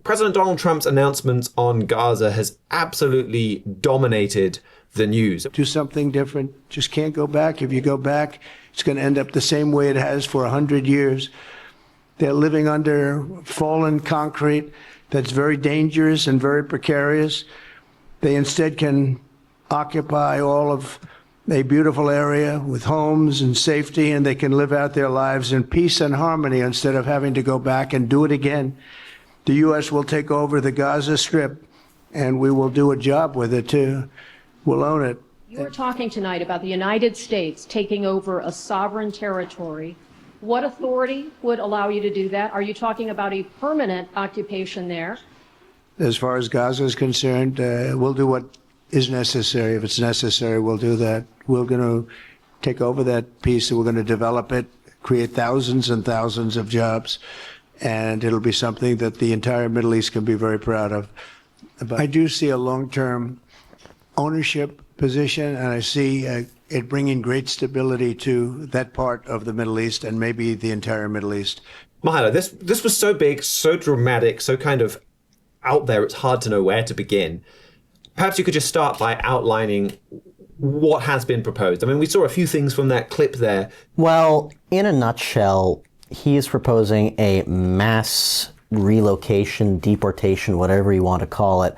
President Donald Trump's announcements on Gaza has absolutely dominated the news. Do something different. Just can't go back. If you go back, it's going to end up the same way it has for 100 years. They're living under fallen concrete that's very dangerous and very precarious. They instead can occupy all of a beautiful area with homes and safety, and they can live out their lives in peace and harmony instead of having to go back and do it again. The U.S. will take over the Gaza Strip, and we will do a job with it, too. We'll own it. You were talking tonight about the United States taking over a sovereign territory. What authority would allow you to do that? Are you talking about a permanent occupation there? As far as Gaza is concerned, we'll do what is necessary. If it's necessary, we'll do that. We're going to take over that piece, and we're going to develop it, create thousands and thousands of jobs, and it'll be something that the entire Middle East can be very proud of. But I do see a long-term ownership position, and I see it bringing great stability to that part of the Middle East and maybe the entire Middle East. Mahalo, this was so big, so dramatic, so kind of out there, it's hard to know where to begin. Perhaps you could just start by outlining what has been proposed. I mean, we saw a few things from that clip there. Well, in a nutshell, he is proposing a mass relocation, deportation, whatever you want to call it,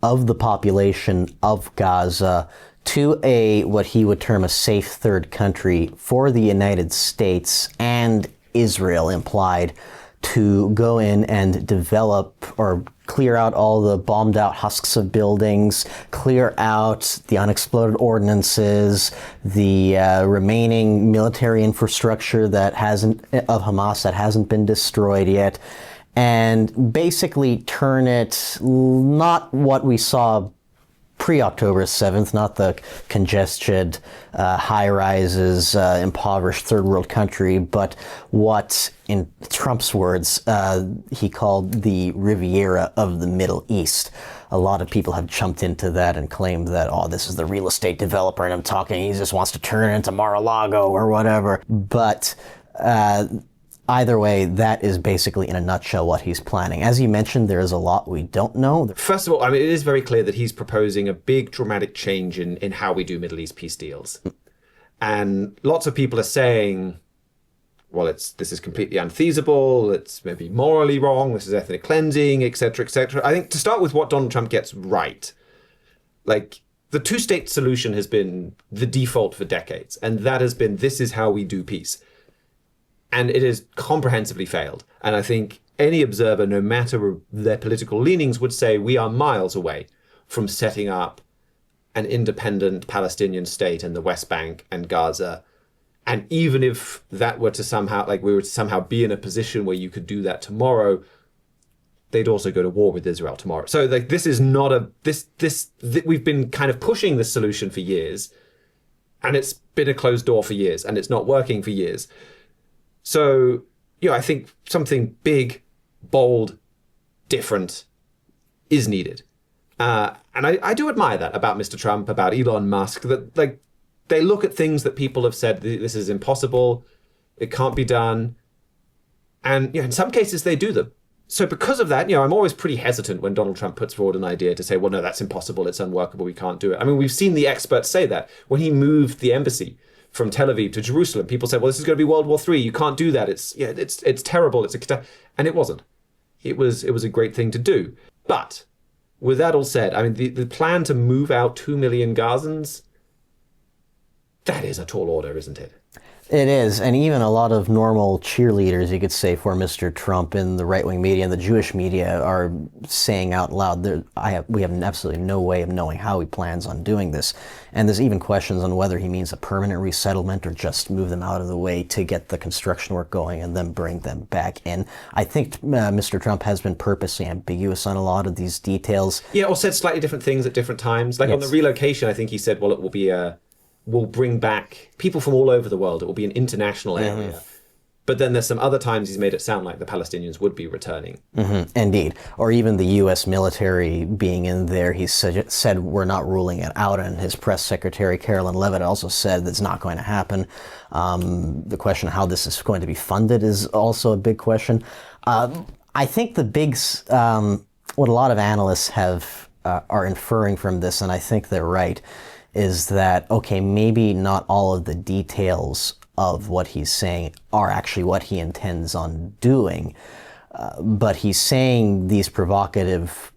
of the population of Gaza to a what he would term a safe third country for the United States and Israel implied to go in and develop or clear out all the bombed out husks of buildings, clear out the unexploded ordnances, the remaining military infrastructure that of Hamas that hasn't been destroyed yet, and basically turn it not what we saw pre-October 7th, not the congested high-rises, impoverished third world country, but what, in Trump's words, he called the Riviera of the Middle East. A lot of people have jumped into that and claimed that, oh, this is the real estate developer and I'm talking, he just wants to turn it into Mar-a-Lago or whatever. But either way, that is basically in a nutshell what he's planning. As you mentioned, there is a lot we don't know. First of all, I mean, it is very clear that he's proposing a big dramatic change in how we do Middle East peace deals. And lots of people are saying, well, this is completely unfeasible, it's maybe morally wrong, this is ethnic cleansing, etc., etc. I think to start with what Donald Trump gets right, like the two-state solution has been the default for decades. And that has been, this is how we do peace. And it has comprehensively failed. And I think any observer, no matter their political leanings, would say we are miles away from setting up an independent Palestinian state in the West Bank and Gaza. And even if that were to somehow, like we were to somehow be in a position where you could do that tomorrow, they'd also go to war with Israel tomorrow. So like this is not we've been kind of pushing this solution for years, and it's been a closed door for years, and it's not working for years. So, I think something big, bold, different is needed. And I do admire that about Mr. Trump, about Elon Musk, that like they look at things that people have said, this is impossible, it can't be done. And in some cases they do them. So because of that, I'm always pretty hesitant when Donald Trump puts forward an idea to say, well, no, that's impossible, it's unworkable, we can't do it. I mean, we've seen the experts say that. When he moved the embassy from Tel Aviv to Jerusalem, people said, well, this is going to be World War III. You can't do that. It's terrible. And it wasn't. It was a great thing to do. But with that all said, I mean, the plan to move out 2 million Gazans, that is a tall order, isn't it? It is, and even a lot of normal cheerleaders, you could say, for Mr. Trump in the right-wing media and the Jewish media are saying out loud, we have absolutely no way of knowing how he plans on doing this. And there's even questions on whether he means a permanent resettlement or just move them out of the way to get the construction work going and then bring them back in. I think Mr. Trump has been purposely ambiguous on a lot of these details. Yeah, or said slightly different things at different times. Like yes. On the relocation, I think he said, well, it will be we'll bring back people from all over the world. It will be an international area. Mm-hmm. But then there's some other times he's made it sound like the Palestinians would be returning. Mm-hmm. Indeed. Or even the U.S. military being in there. He said we're not ruling it out. And his press secretary, Carolyn Levitt, also said that's not going to happen. The question of how this is going to be funded is also a big question. I think the what a lot of analysts are inferring from this, and I think they're right, is that, okay, maybe not all of the details of what he's saying are actually what he intends on doing, but he's saying these provocative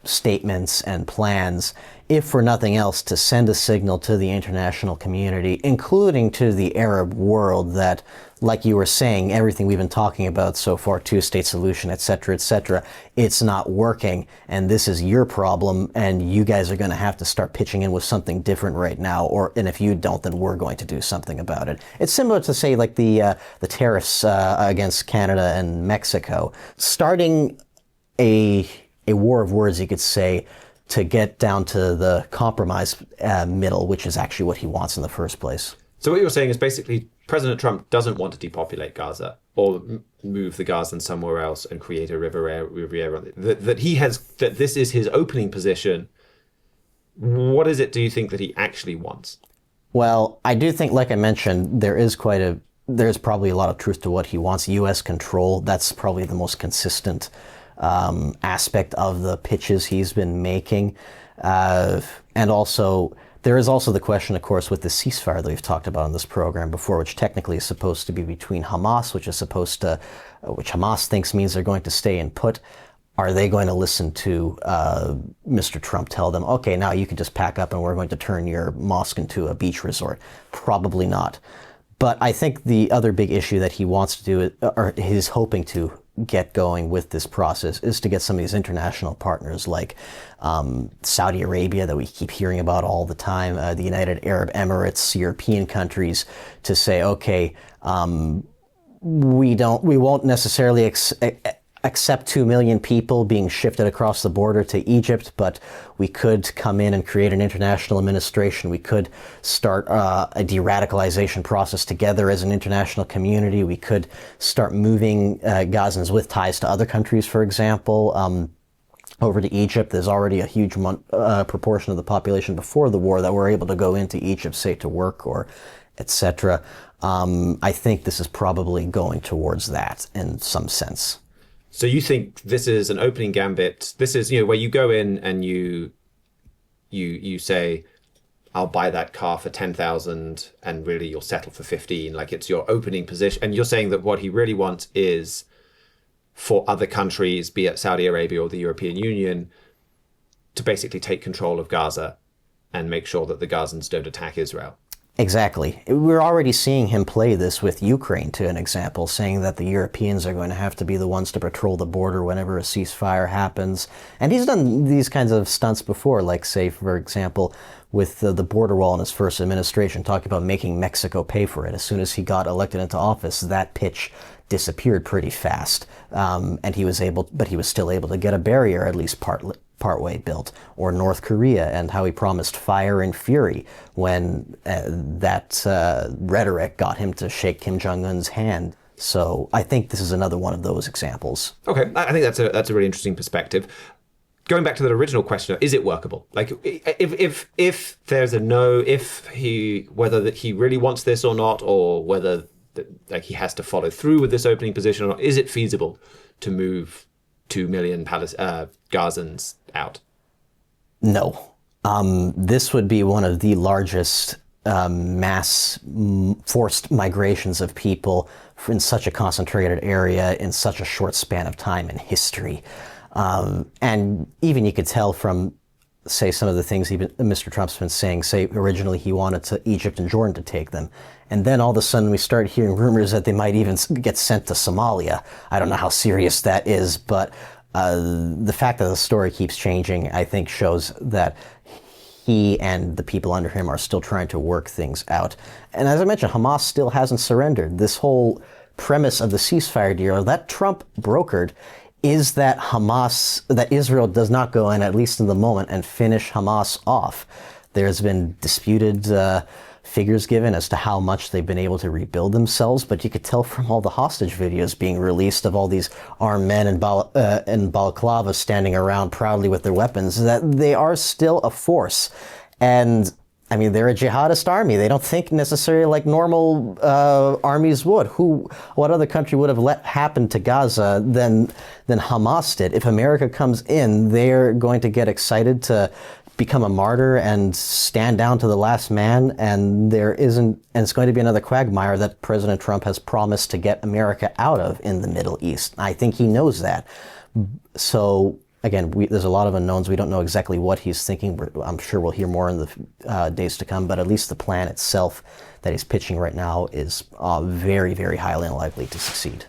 statements and plans, if for nothing else, to send a signal to the international community, including to the Arab world, that, like you were saying, everything we've been talking about so far, two-state solution, etc., it's not working, and this is your problem, and you guys are going to have to start pitching in with something different right now, and if you don't, then we're going to do something about it. It's similar to, say, like the tariffs against Canada and Mexico. Starting a war of words, you could say, to get down to the compromise middle, which is actually what he wants in the first place. So what you're saying is basically President Trump doesn't want to depopulate Gaza or move the Gazans somewhere else and create a Riviera. That this is his opening position. What is it, do you think, that he actually wants? Well, I do think, like I mentioned, there's probably a lot of truth to what he wants. U.S. control, that's probably the most consistent aspect of the pitches he's been making. And also, there is also the question, of course, with the ceasefire that we've talked about on this program before, which technically is supposed to be between Hamas, which Hamas thinks means they're going to stay and put. Are they going to listen to Mr. Trump tell them, okay, now you can just pack up and we're going to turn your mosque into a beach resort? Probably not. But I think the other big issue that he wants to do, or he's hoping to get going with this process, is to get some of these international partners like Saudi Arabia that we keep hearing about all the time, the United Arab Emirates, European countries, to say, okay, we won't necessarily accept 2 million people being shifted across the border to Egypt, but we could come in and create an international administration. We could start a de-radicalization process together as an international community. We could start moving Gazans with ties to other countries, for example, over to Egypt. There's already a huge proportion of the population before the war that were able to go into Egypt, say, to work or etc. I think this is probably going towards that in some sense. So you think this is an opening gambit? This is, where you go in and you say, I'll buy that car for 10,000 and really you'll settle for 15. Like, it's your opening position. And you're saying that what he really wants is for other countries, be it Saudi Arabia or the European Union, to basically take control of Gaza and make sure that the Gazans don't attack Israel. Exactly. We're already seeing him play this with Ukraine, to an example, saying that the Europeans are going to have to be the ones to patrol the border whenever a ceasefire happens. And he's done these kinds of stunts before, like, say, for example, with the border wall in his first administration, talking about making Mexico pay for it. As soon as he got elected into office, that pitch disappeared pretty fast. And he was still able to get a barrier, at least partway built. Or North Korea, and how he promised fire and fury when that rhetoric got him to shake Kim Jong-un's hand. So I think this is another one of those examples. Okay, I think that's a really interesting perspective. Going back to the original question, is it workable? Like, if there's a no, whether that he really wants this or not, or whether he has to follow through with this opening position or not, is it feasible to move 2 million Gazans out? No. This would be one of the largest mass forced migrations of people in such a concentrated area in such a short span of time in history. And even you could tell from, say, some of the things Mr. Trump's been saying. Say, originally he wanted Egypt and Jordan to take them. And then all of a sudden we start hearing rumors that they might even get sent to Somalia. I don't know how serious that is, but the fact that the story keeps changing, I think, shows that he and the people under him are still trying to work things out. And as I mentioned, Hamas still hasn't surrendered. This whole premise of the ceasefire deal that Trump brokered is that Israel does not go in, at least in the moment, and finish Hamas off. There's been disputed figures given as to how much they've been able to rebuild themselves, but you could tell from all the hostage videos being released of all these armed men in balaclavas standing around proudly with their weapons that they are still a force. And I mean, they're a jihadist army. They don't think necessarily like normal armies would. What other country would have let happen to Gaza than Hamas did? If America comes in, they're going to get excited to become a martyr and stand down to the last man. And it's going to be another quagmire that President Trump has promised to get America out of in the Middle East. I think he knows that. So again, there's a lot of unknowns. We don't know exactly what he's thinking. I'm sure we'll hear more in the days to come, but at least the plan itself that he's pitching right now is very, very highly unlikely to succeed.